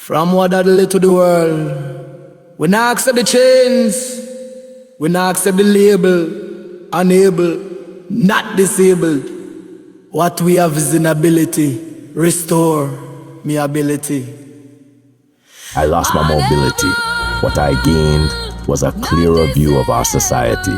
From what I did to the world, we not accept the chains, we not accept the label, unable, not disabled. What we have is inability, restore me ability. I lost my mobility. What I gained was a clearer view of our society.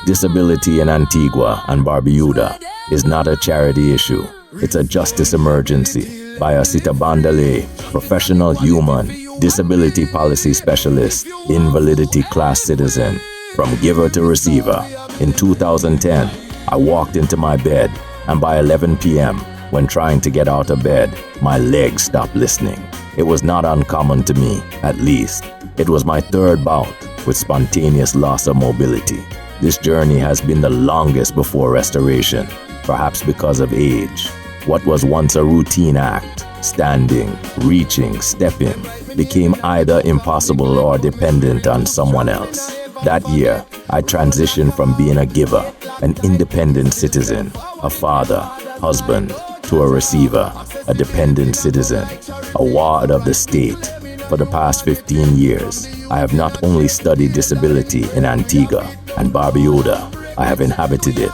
Disability in Antigua and Barbuda is not a charity issue. It's a justice emergency by Asita Bandale, professional human, disability policy specialist, invalidity class citizen, from giver to receiver. In 2010, I walked into my bed, and by 11 p.m., when trying to get out of bed, my legs stopped listening. It was not uncommon to me, at least. It was my third bout with spontaneous loss of mobility. This journey has been the longest before restoration, perhaps because of age. What was once a routine act, standing, reaching, stepping, became either impossible or dependent on someone else. That year, I transitioned from being a giver, an independent citizen, a father, husband, to a receiver, a dependent citizen, a ward of the state. For the past 15 years, I have not only studied disability in Antigua and Barbuda, I have inhabited it.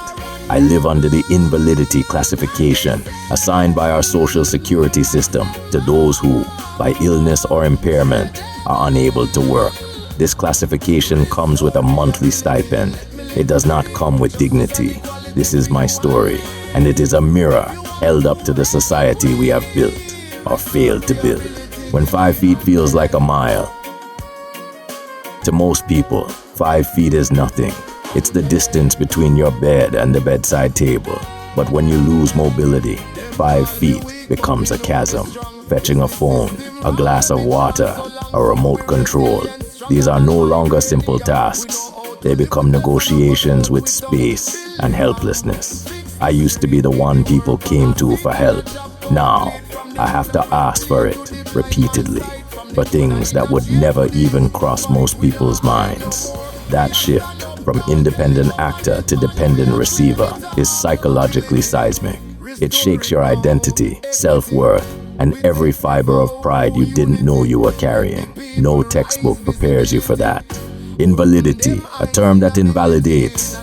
I live under the invalidity classification assigned by our social security system to those who, by illness or impairment, are unable to work. This classification comes with a monthly stipend. It does not come with dignity. This is my story, and it is a mirror held up to the society we have built or failed to build. When 5 feet feels like a mile, to most people, 5 feet is nothing. It's the distance between your bed and the bedside table. But when you lose mobility, 5 feet becomes a chasm. Fetching a phone, a glass of water, a remote control. These are no longer simple tasks. They become negotiations with space and helplessness. I used to be the one people came to for help. Now, I have to ask for it repeatedly, for things that would never even cross most people's minds. That shift from independent actor to dependent receiver is psychologically seismic. It shakes your identity, self-worth, and every fiber of pride you didn't know you were carrying. No textbook prepares you for that. Invalidity, a term that invalidates.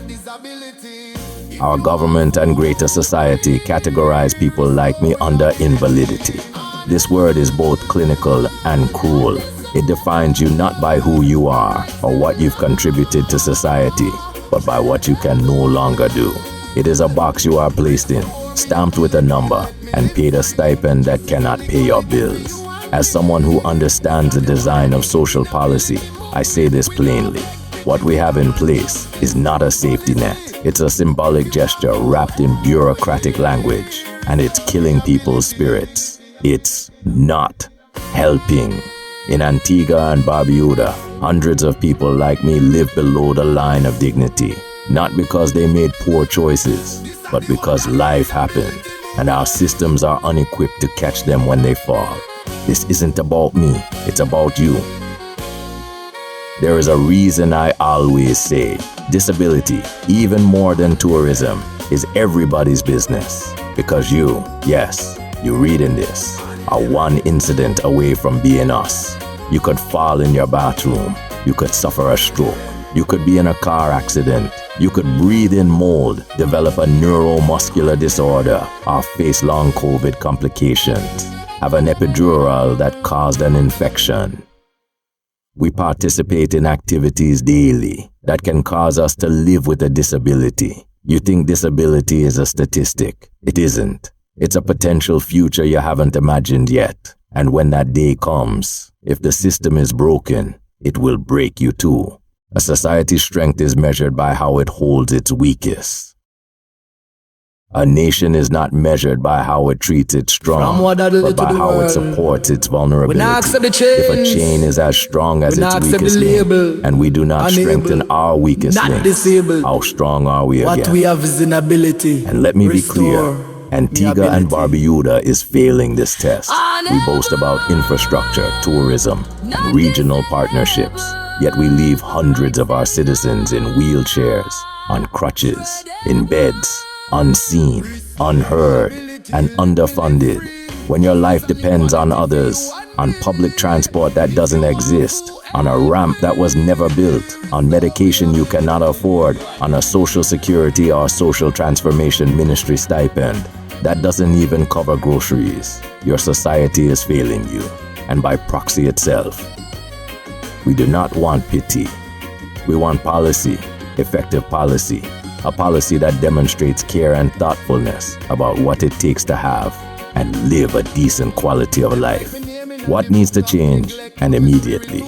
Our government and greater society categorize people like me under invalidity. This word is both clinical and cruel. It defines you not by who you are or what you've contributed to society, but by what you can no longer do. It is a box you are placed in, stamped with a number, and paid a stipend that cannot pay your bills. As someone who understands the design of social policy, I say this plainly. What we have in place is not a safety net. It's a symbolic gesture wrapped in bureaucratic language, and it's killing people's spirits. It's not helping. In Antigua and Barbuda, hundreds of people like me live below the line of dignity, not because they made poor choices, but because life happened, and our systems are unequipped to catch them when they fall. This isn't about me, it's about you. There is a reason I always say, disability, even more than tourism, is everybody's business. Because you, yes, you reading this, are one incident away from being us. You could fall in your bathroom. You could suffer a stroke. You could be in a car accident. You could breathe in mold, develop a neuromuscular disorder, or face long COVID complications, have an epidural that caused an infection. We participate in activities daily that can cause us to live with a disability. You think disability is a statistic. It isn't. It's a potential future you haven't imagined yet. And when that day comes, if the system is broken, it will break you too. A society's strength is measured by how it holds its weakest. A nation is not measured by how it treats its strong, but by how it supports its vulnerability. If a chain is as strong as its weakest link, and we do not strengthen our weakest link, how strong are we again? What we have is inability. And let me be clear, Antigua and Barbuda is failing this test. We boast about infrastructure, tourism, and regional partnerships, yet we leave hundreds of our citizens in wheelchairs, on crutches, in beds, unseen, unheard, and underfunded. when your life depends on others, on public transport that doesn't exist, on a ramp that was never built, on medication you cannot afford, on a social security or social transformation ministry stipend that doesn't even cover groceries, your society is failing you, and by proxy itself. We do not want pity. We want policy, effective policy, a policy that demonstrates care and thoughtfulness about what it takes to have and live a decent quality of life. What needs to change, and immediately?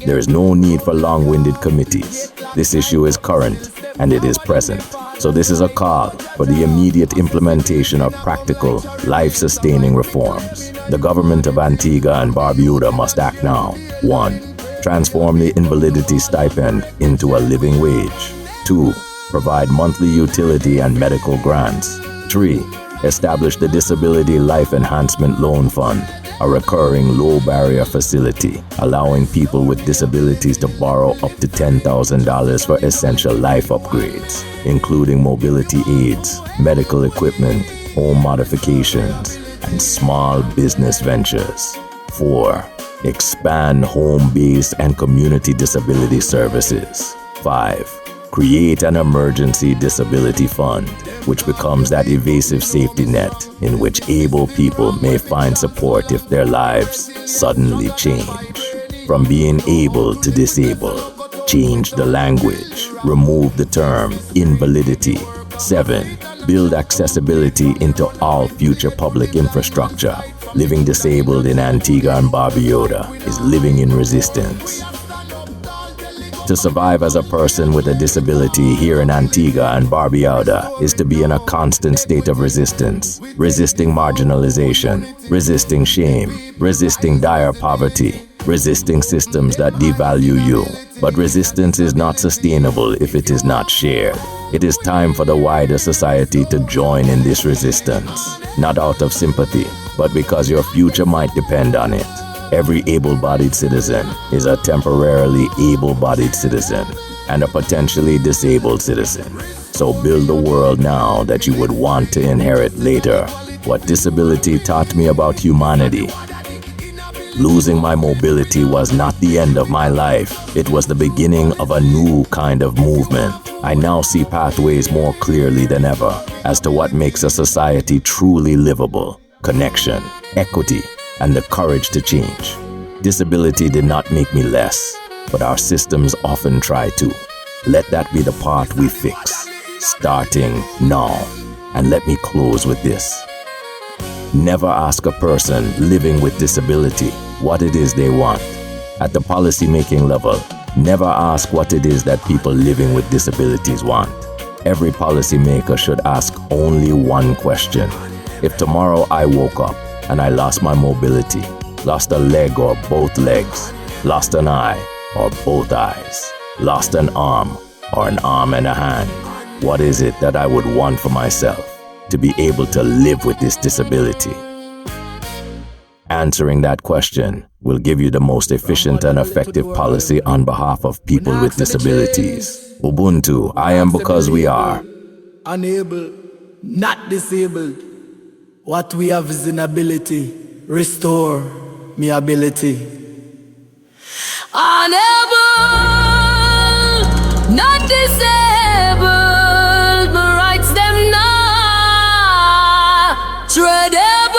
There is no need for long-winded committees. This issue is current and it is present. So this is a call for the immediate implementation of practical, life-sustaining reforms. The government of Antigua and Barbuda must act now. 1. Transform the invalidity stipend into a living wage. 2. Provide monthly utility and medical grants. 3. Establish the Disability Life Enhancement Loan Fund, a recurring low-barrier facility, allowing people with disabilities to borrow up to $10,000 for essential life upgrades, including mobility aids, medical equipment, home modifications, and small business ventures. 4. Expand home-based and community disability services. 5. Create an emergency disability fund, which becomes that evasive safety net in which able people may find support if their lives suddenly change. From being able to disable, change the language, remove the term invalidity. 7. Build accessibility into all future public infrastructure. Living disabled in Antigua and Barbuda is living in resistance. To survive as a person with a disability here in Antigua and Barbuda is to be in a constant state of resistance, resisting marginalization, resisting shame, resisting dire poverty, resisting systems that devalue you. But resistance is not sustainable if it is not shared. It is time for the wider society to join in this resistance, not out of sympathy, but because your future might depend on it. Every able-bodied citizen is a temporarily able-bodied citizen and a potentially disabled citizen. So build the world now that you would want to inherit later. What disability taught me about humanity. Losing my mobility was not the end of my life. It was the beginning of a new kind of movement. I now see pathways more clearly than ever as to what makes a society truly livable: connection, equity, and the courage to change. Disability did not make me less, but our systems often try to. Let that be the part we fix, starting now. And let me close with this. Never ask a person living with disability what it is they want. At the policy-making level, never ask what it is that people living with disabilities want. Every policymaker should ask only one question. If tomorrow I woke up and I lost my mobility, lost a leg or both legs, lost an eye or both eyes, lost an arm or an arm and a hand, what is it that I would want for myself to be able to live with this disability? Answering that question will give you the most efficient and effective policy on behalf of people with disabilities. Ubuntu, I am because we are. Unable, not disabled. What we have is inability. Restore me ability. Unable, not disabled, my rights them not treadable.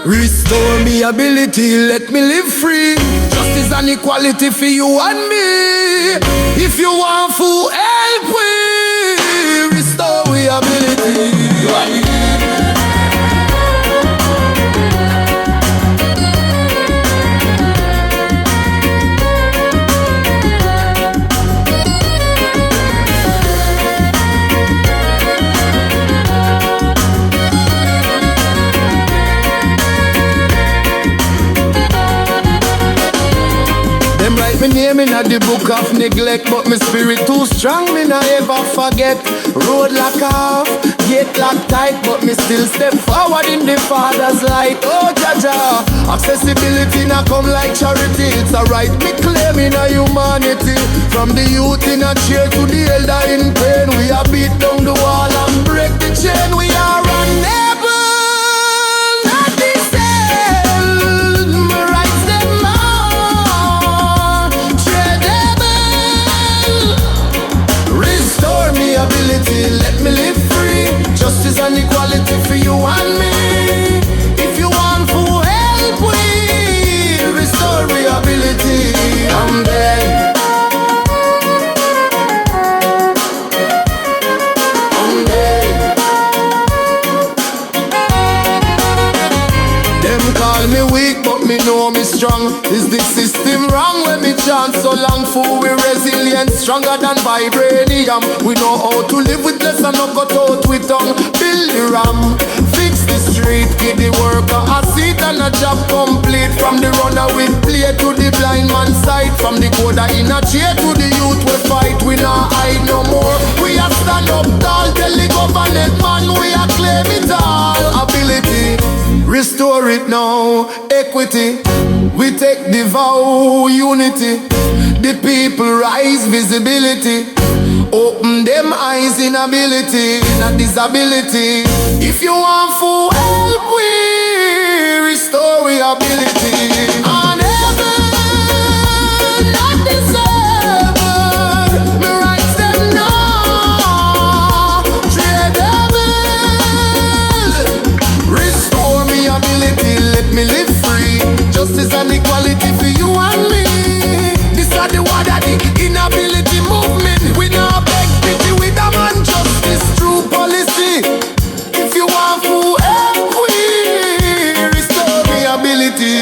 Restore me ability, let me live free. Justice and equality for you and me. If you want full help, we restore we ability. My name in the book of neglect, but my spirit too strong, me not ever forget. Road lock off, gate lock tight, but me still step forward in the Father's light. Oh Jaja, accessibility not come like charity. It's a right me claim in a humanity. From the youth in a chair to the elder in pain, we are beat down the wall and break the chain. We are unable. strong. Is the system wrong when me chant so long? For we resilient, stronger than vibranium. We know how to live with less and not cut out with tongue. Build the ram, fix the street, give the worker a seat and a job complete. From the runner with play to the blind man sight, from the coder in a chair to the youth we fight. We not hide no more. We a stand up tall, tell the government man we a claim it all. Ability, restore it now. Equity, we take the vow. Unity, the people rise. Visibility, open them eyes in ability, not disability. If you want full help, we restore we ability. On heaven, not disabled, me rights them now. Tradable, restore me ability, let me live free. Justice and equality for you and me. This are the word of the inability movement. We not beg pity with a man justice, true policy. If you want full help, we restore the ability.